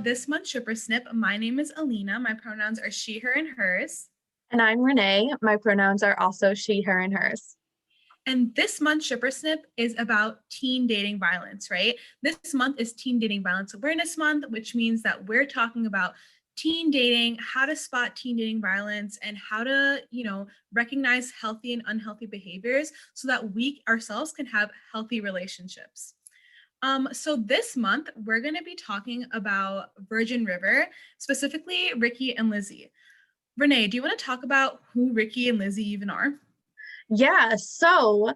this month's Shipper Snip. My name is Alina. My pronouns are she, her, and hers. And I'm Renee. My pronouns are also she, her, and hers. And this month's Shipper Snip is about teen dating violence, right? This month is Teen Dating Violence Awareness Month, which means that we're talking about teen dating, how to spot teen dating violence, and how to, recognize healthy and unhealthy behaviors so that we ourselves can have healthy relationships. So this month, we're going to be talking about Virgin River, specifically Ricky and Lizzie. Renee, do you want to talk about who Ricky and Lizzie even are? Yeah, so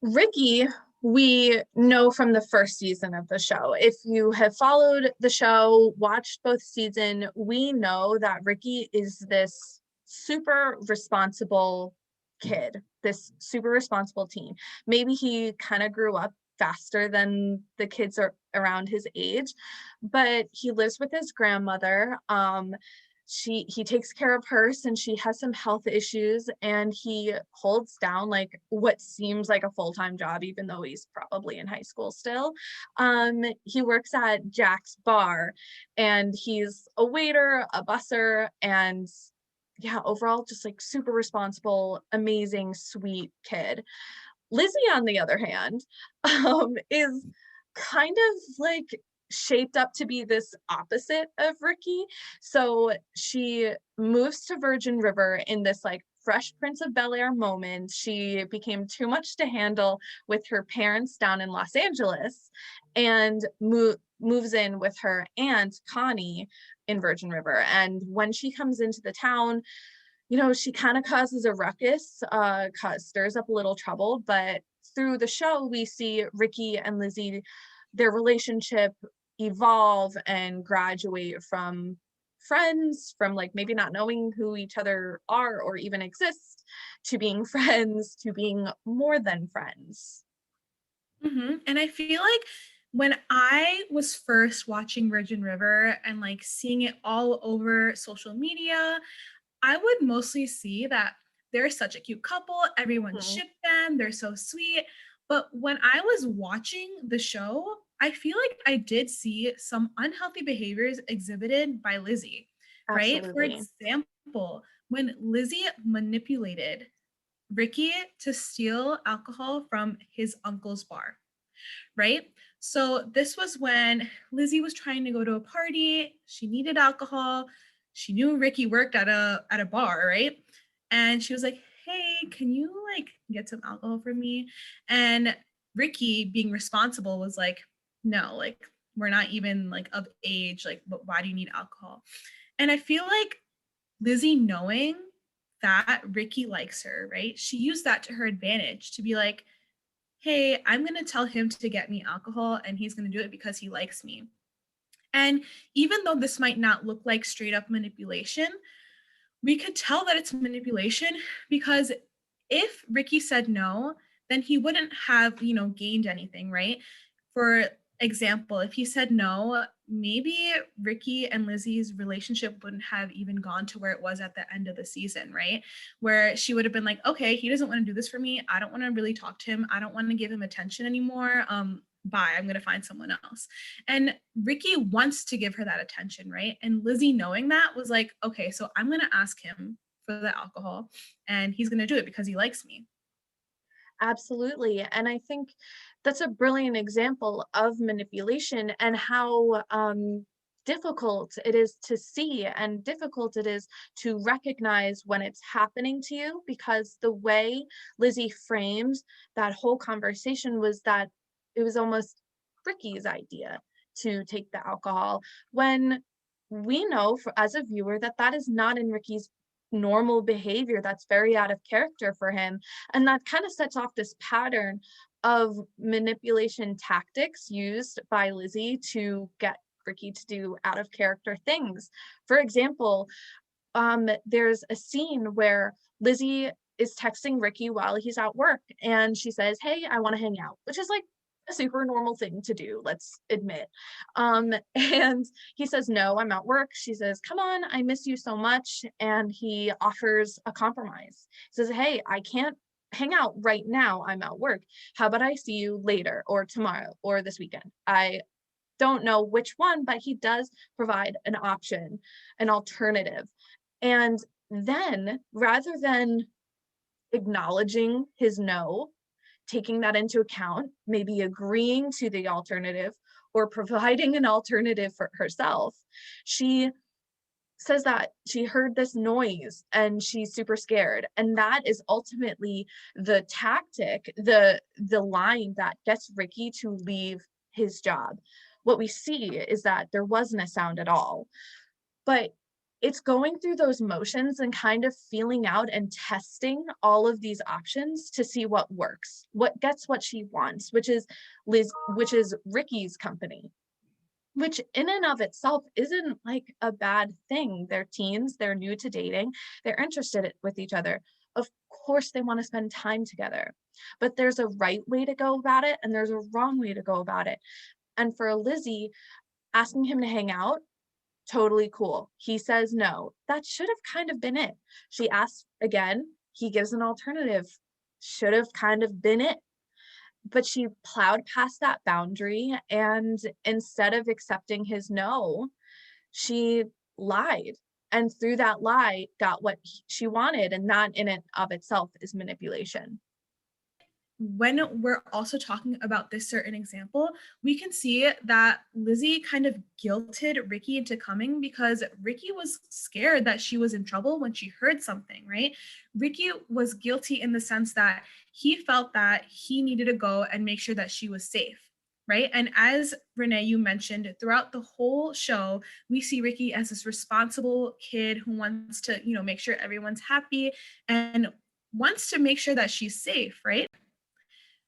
Ricky, we know from the first season of the show. If you have followed the show, watched both season, we know that Ricky is this super responsible kid, this super responsible teen. Maybe he kind of grew up faster than the kids are around his age, but he lives with his grandmother. He takes care of her since she has some health issues, and he holds down like what seems like a full-time job, even though he's probably in high school still. He works at Jack's bar, and he's a waiter, a busser, and yeah, overall just like super responsible, amazing, sweet kid. Lizzie, on the other hand, is kind of like shaped up to be this opposite of Ricky. So she moves to Virgin River in this like Fresh Prince of Bel-Air moment. She became too much to handle with her parents down in Los Angeles and moves in with her aunt Connie in Virgin River. And when she comes into the town, she kind of causes a ruckus, stirs up a little trouble, but through the show, we see Ricky and Lizzie, their relationship evolve and graduate from friends, from like maybe not knowing who each other are or even exist, to being friends, to being more than friends. And I feel like when I was first watching Virgin River and like seeing it all over social media, I would mostly see that they're such a cute couple. Everyone Mhm. shipped them. They're so sweet. But when I was watching the show, I feel like I did see some unhealthy behaviors exhibited by Lizzie, right? For Absolutely. example, when Lizzie manipulated Ricky to steal alcohol from his uncle's bar, right? So this was when Lizzie was trying to go to a party. She needed alcohol. She knew Ricky worked at a bar, right? And she was like, "Hey, can you like get some alcohol for me?" And Ricky, being responsible, was like, "No, like we're not even like of age. Like, but why do you need alcohol?" And I feel like Lizzie knowing that Ricky likes her, right? She used that to her advantage to be like, "Hey, I'm going to tell him to get me alcohol and he's going to do it because he likes me." And even though this might not look like straight up manipulation, we could tell that it's manipulation because if Ricky said no, then he wouldn't have, gained anything, right? For example, if he said no, maybe Ricky and Lizzie's relationship wouldn't have even gone to where it was at the end of the season, right? Where she would have been like, okay, he doesn't want to do this for me. I don't want to really talk to him. I don't want to give him attention anymore. Bye. I'm going to find someone else. And Ricky wants to give her that attention, right? And Lizzie, knowing that, was like, okay, so I'm going to ask him for the alcohol and he's going to do it because he likes me. Absolutely. And I think that's a brilliant example of manipulation and how difficult it is to see and difficult it is to recognize when it's happening to you, because the way Lizzie framed that whole conversation was that it was almost Ricky's idea to take the alcohol, when we know as a viewer that that is not in Ricky's normal behavior. That's very out of character for him, and that kind of sets off this pattern of manipulation tactics used by Lizzie to get Ricky to do out of character things. For example, there's a scene where Lizzie is texting Ricky while he's at work, and she says, "Hey, I want to hang out," which is like a super normal thing to do, let's admit. And he says, "No, I'm at work." She says, "Come on, I miss you so much." And he offers a compromise. He says, "Hey, I can't hang out right now. I'm at work. How about I see you later or tomorrow or this weekend? don't know which one, but he does provide an option, an alternative. And then rather than acknowledging his no, taking that into account, maybe agreeing to the alternative or providing an alternative for herself, she says that she heard this noise and she's super scared, and that is ultimately the tactic, the line that gets Ricky to leave his job. What we see is that there wasn't a sound at all, but it's going through those motions and kind of feeling out and testing all of these options to see what works, what gets what she wants, which is Ricky's company, which in and of itself isn't like a bad thing. They're teens, they're new to dating, they're interested with each other. Of course, they want to spend time together, but there's a right way to go about it and there's a wrong way to go about it. And for Lizzie, asking him to hang out, totally cool. He says no. That should have kind of been it. She asks again, he gives an alternative. Should have kind of been it. But she plowed past that boundary, and instead of accepting his no, she lied. And through that lie, got what she wanted, and that in and of itself is manipulation. When we're also talking about this certain example, we can see that Lizzie kind of guilted Ricky into coming because Ricky was scared that she was in trouble when she heard something, right? Ricky was guilty in the sense that he felt that he needed to go and make sure that she was safe. Right. And as Renee, you mentioned throughout the whole show, we see Ricky as this responsible kid who wants to, make sure everyone's happy and wants to make sure that she's safe. Right.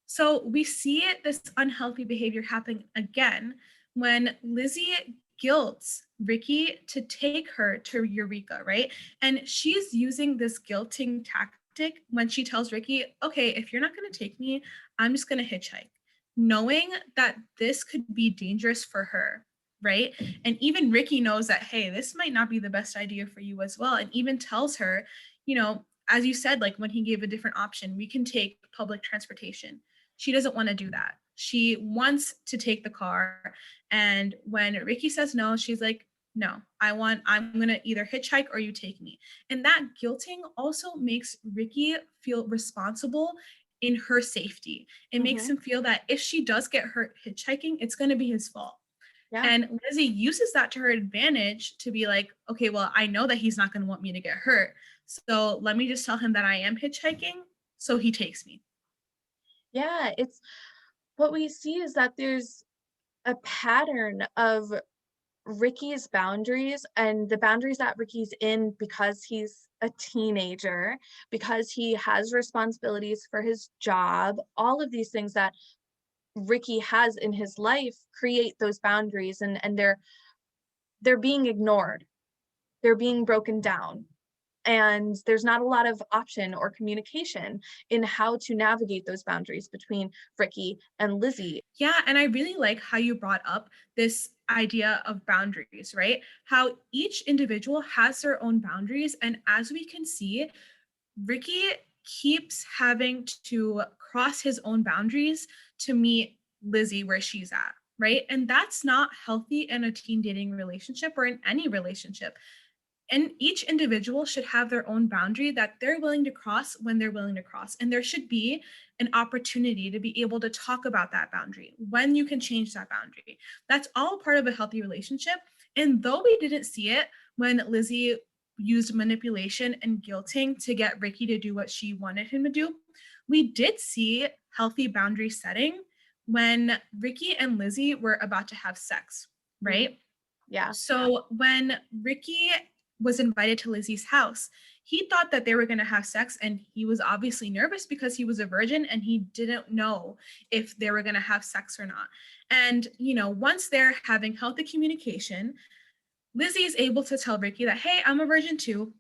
So we see this unhealthy behavior happen again when Lizzie guilts Ricky to take her to Eureka, right? And she's using this guilting tactic when she tells Ricky, okay, if you're not going to take me, I'm just going to hitchhike, knowing that this could be dangerous for her. Right. And even Ricky knows that, hey, this might not be the best idea for you as well. And even tells her, as you said, like when he gave a different option, we can take public transportation. She doesn't want to do that. She wants to take the car. And when Ricky says no, she's like, no, I'm going to either hitchhike or you take me. And that guilting also makes Ricky feel responsible in her safety. It makes Mhm. him feel that if she does get hurt hitchhiking, it's going to be his fault. Yeah. And Lizzie uses that to her advantage to be like, okay, well, I know that he's not going to want me to get hurt. So let me just tell him that I am hitchhiking. So he takes me. Yeah, it's what we see is that there's a pattern of Ricky's boundaries and the boundaries that Ricky's in because he's a teenager, because he has responsibilities for his job, all of these things that Ricky has in his life create those boundaries, and they're being ignored. They're being broken down. And there's not a lot of option or communication in how to navigate those boundaries between Ricky and Lizzie. Yeah, and I really like how you brought up this idea of boundaries, right? How each individual has their own boundaries. And as we can see, Ricky keeps having to cross his own boundaries to meet Lizzie where she's at, right? And that's not healthy in a teen dating relationship or in any relationship. And each individual should have their own boundary that they're willing to cross when they're willing to cross. And there should be an opportunity to be able to talk about that boundary when you can change that boundary. That's all part of a healthy relationship. And though we didn't see it when Lizzie used manipulation and guilting to get Ricky to do what she wanted him to do, we did see healthy boundary setting when Ricky and Lizzie were about to have sex, Mhm. right? Yeah. So when Ricky was invited to Lizzie's house, he thought that they were going to have sex, and he was obviously nervous because he was a virgin and he didn't know if they were going to have sex or not. And, once they're having healthy communication, Lizzie is able to tell Ricky that, hey, I'm a virgin too.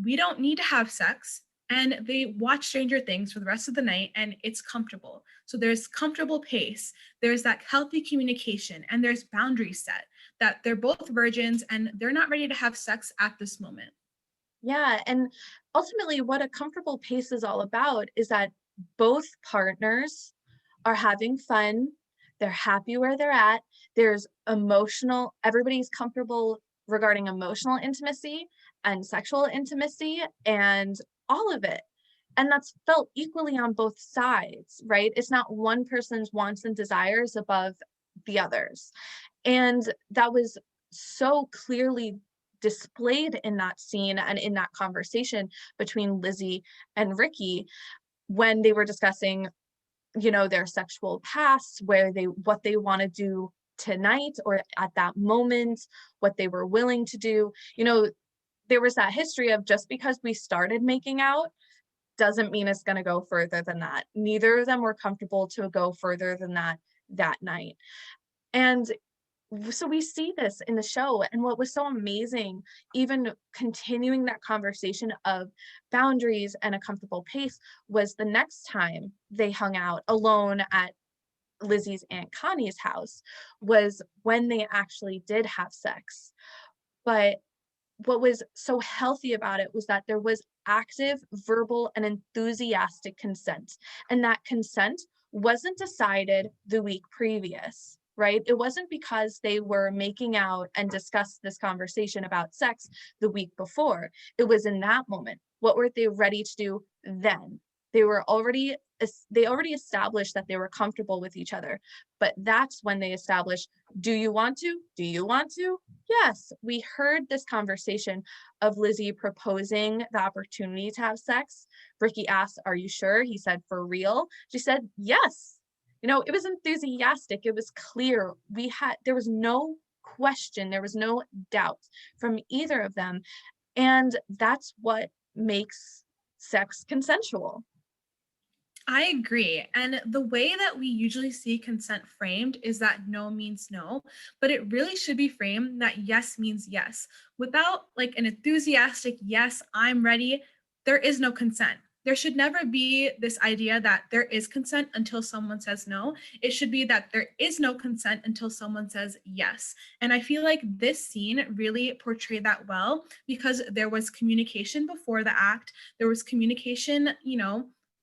We don't need to have sex. And they watch Stranger Things for the rest of the night and it's comfortable. So there's comfortable pace, there's that healthy communication, and there's boundaries set that they're both virgins and they're not ready to have sex at this moment. Yeah, and ultimately what a comfortable pace is all about is that both partners are having fun, They're happy where they're at. There's emotional, everybody's comfortable regarding emotional intimacy and sexual intimacy and all of it. And that's felt equally on both sides, right? It's not one person's wants and desires above the others. And that was so clearly displayed in that scene and in that conversation between Lizzie and Ricky when they were discussing, their sexual past, what they want to do tonight or at that moment, what they were willing to do. There was that history of just because we started making out doesn't mean it's going to go further than that. Neither of them were comfortable to go further than that night. And so we see this in the show. And what was so amazing, even continuing that conversation of boundaries and a comfortable pace, was the next time they hung out alone at Lizzie's Aunt Connie's house was when they actually did have sex. But what was so healthy about it was that there was active, verbal, and enthusiastic consent. And that consent wasn't decided the week previous, right? It wasn't because they were making out and discussed this conversation about sex the week before. It was in that moment. What were they ready to do then? They were already they already established that they were comfortable with each other. But that's when they established, do you want to? Do you want to? Yes, we heard this conversation of Lizzie proposing the opportunity to have sex. Ricky asked, "Are you sure?" He said, "For real?" She said, "Yes." It was enthusiastic. It was clear. There was no question, there was no doubt from either of them. And that's what makes sex consensual. I agree. And the way that we usually see consent framed is that no means no, but it really should be framed that yes means yes. Without like an enthusiastic yes, I'm ready, there is no consent. There should never be this idea that there is consent until someone says no. It should be that there is no consent until someone says yes. And I feel like this scene really portrayed that well because there was communication before the act. There was communication,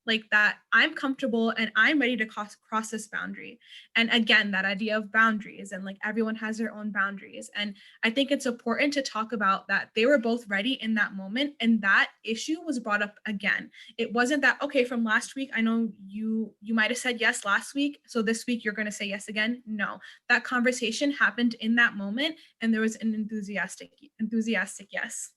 like that I'm comfortable and I'm ready to cross this boundary. And again, that idea of boundaries and like everyone has their own boundaries. And I think it's important to talk about that they were both ready in that moment. And that issue was brought up again. It wasn't that, okay, from last week, I know you might have said yes last week. So this week you're going to say yes again. No, that conversation happened in that moment. And there was an enthusiastic yes.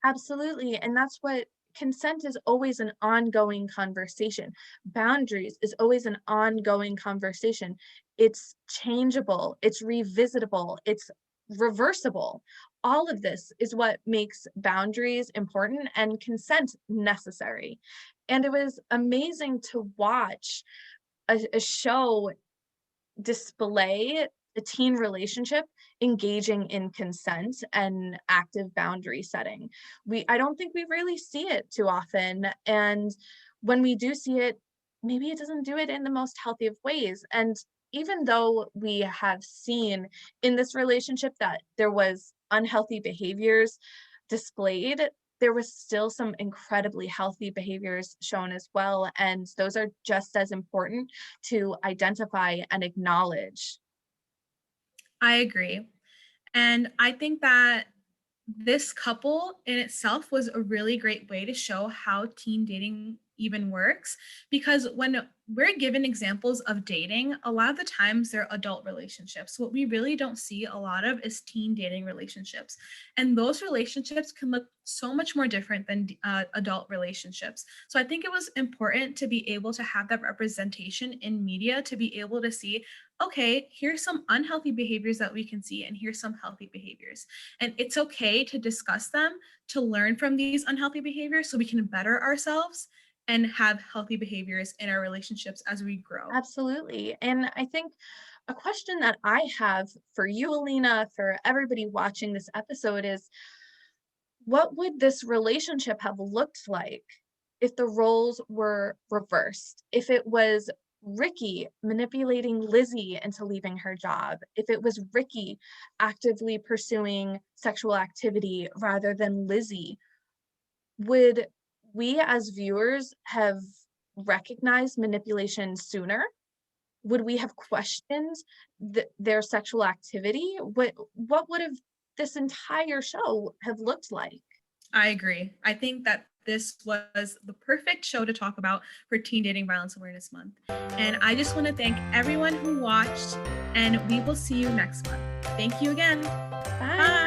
Absolutely. And that's what consent is, always an ongoing conversation. Boundaries is always an ongoing conversation. It's changeable, it's revisitable, it's reversible. All of this is what makes boundaries important and consent necessary. And it was amazing to watch a show display a teen relationship engaging in consent and active boundary setting. I don't think we really see it too often. And when we do see it, maybe it doesn't do it in the most healthy of ways. And even though we have seen in this relationship that there was unhealthy behaviors displayed, there was still some incredibly healthy behaviors shown as well. And those are just as important to identify and acknowledge. I agree. And I think that this couple in itself was a really great way to show how teen dating even works. Because when we're given examples of dating, a lot of the times they're adult relationships. What we really don't see a lot of is teen dating relationships. And those relationships can look so much more different than adult relationships. So I think it was important to be able to have that representation in media to be able to see, okay, here's some unhealthy behaviors that we can see, and here's some healthy behaviors. And it's okay to discuss them, to learn from these unhealthy behaviors so we can better ourselves and have healthy behaviors in our relationships as we grow. Absolutely. And I think a question that I have for you, Alina, for everybody watching this episode is, what would this relationship have looked like if the roles were reversed? If it was Ricky manipulating Lizzie into leaving her job, if it was Ricky actively pursuing sexual activity rather than Lizzie, would we as viewers have recognized manipulation sooner? would we have questioned their sexual activity? What would have this entire show have looked like? I agree. I think that this was the perfect show to talk about for Teen Dating Violence Awareness Month. And I just want to thank everyone who watched, and we will see you next month. Thank you again. Bye. Bye.